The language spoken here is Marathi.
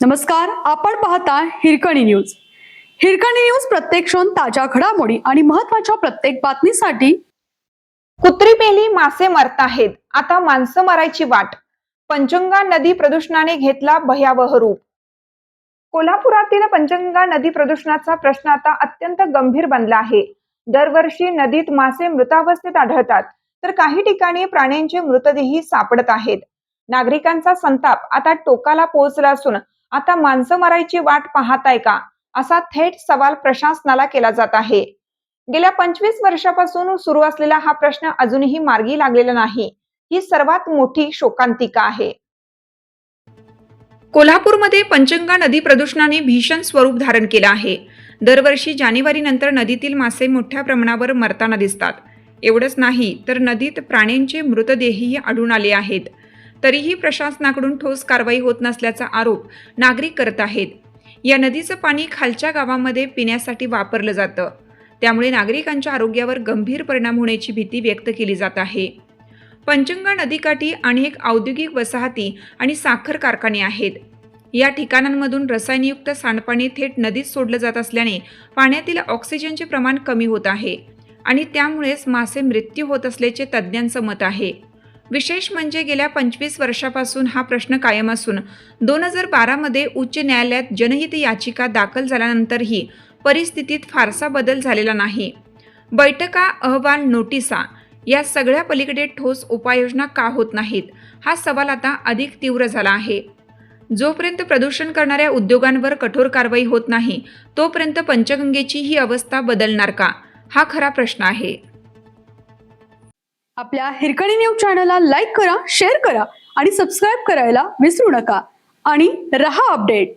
नमस्कार, आपण पाहता हिरकणी न्यूज. हिरकणी न्यूज प्रत्येक क्षण ताज्या घडामोडी आणि महत्त्वाच्या प्रत्येक बातमीसाठी. कुत्री मेली, मासे मरताहेत, आता माणसं मरायची वाट. पंचगंगा नदी प्रदूषणाने घेतला भयावह रूप. कोल्हापुरातील पंचगंगा नदी प्रदूषणाचा प्रश्न आता अत्यंत गंभीर बनला आहे. दरवर्षी नदीत मासे मृतावस्थेत आढळतात, तर काही ठिकाणी प्राण्यांचे मृतदेही सापडत आहेत. नागरिकांचा संताप आता टोकाला पोहोचला असून आता माणसं मरायची वाट पाहताय का, असा थेट सवाल प्रशासनाला केला जात आहे. गेल्या 25 वर्षापासून सुरू असलेला हा प्रश्न अजूनही मार्गी लागलेला नाही. ही सर्वात मोठी शोकांतिका आहे. कोल्हापूरमध्ये पंचगंगा नदी प्रदूषणाने भीषण स्वरूप धारण केलं आहे. दरवर्षी जानेवारी नंतर नदीतील मासे मोठ्या प्रमाणावर मरताना दिसतात. एवढंच नाही तर नदीत प्राण्यांचे मृतदेहही आढळून आले आहेत. तरीही प्रशासनाकडून ठोस कारवाई होत नसल्याचा आरोप नागरिक करत आहेत. या नदीचं पाणी खालच्या गावामध्ये पिण्यासाठी वापरलं जातं, त्यामुळे नागरिकांच्या आरोग्यावर गंभीर परिणाम होण्याची भीती व्यक्त केली जात आहे. पंचगंगा नदीकाठी अनेक औद्योगिक वसाहती आणि साखर कारखाने आहेत. या ठिकाणांमधून रसायनयुक्त सांडपाणी थेट नदीत सोडलं जात असल्याने पाण्यातील ऑक्सिजनचे प्रमाण कमी होत आहे आणि त्यामुळेच मासे मृत्यू होत असल्याचे तज्ज्ञांचं मत आहे. विशेष म्हणजे गेल्या 25 वर्षापासून हा प्रश्न कायम असून 2012 मध्ये उच्च न्यायालयात जनहित याचिका दाखल झाल्यानंतरही परिस्थितीत फारसा बदल झालेला नाही. बैठका, अहवाल, नोटिसा या सगळ्या पलीकडे ठोस उपाययोजना का होत नाहीत, हा सवाल आता अधिक तीव्र झाला आहे. जोपर्यंत प्रदूषण करणाऱ्या उद्योगांवर कठोर कारवाई होत नाही, तोपर्यंत पंचगंगेची ही अवस्था बदलणार का, हा खरा प्रश्न आहे. आपल्या हिरकणी न्यूज चॅनलला लाईक करा, शेअर करा आणि सबस्क्राईब करायला विसरू नका. आणि रहा अपडेट.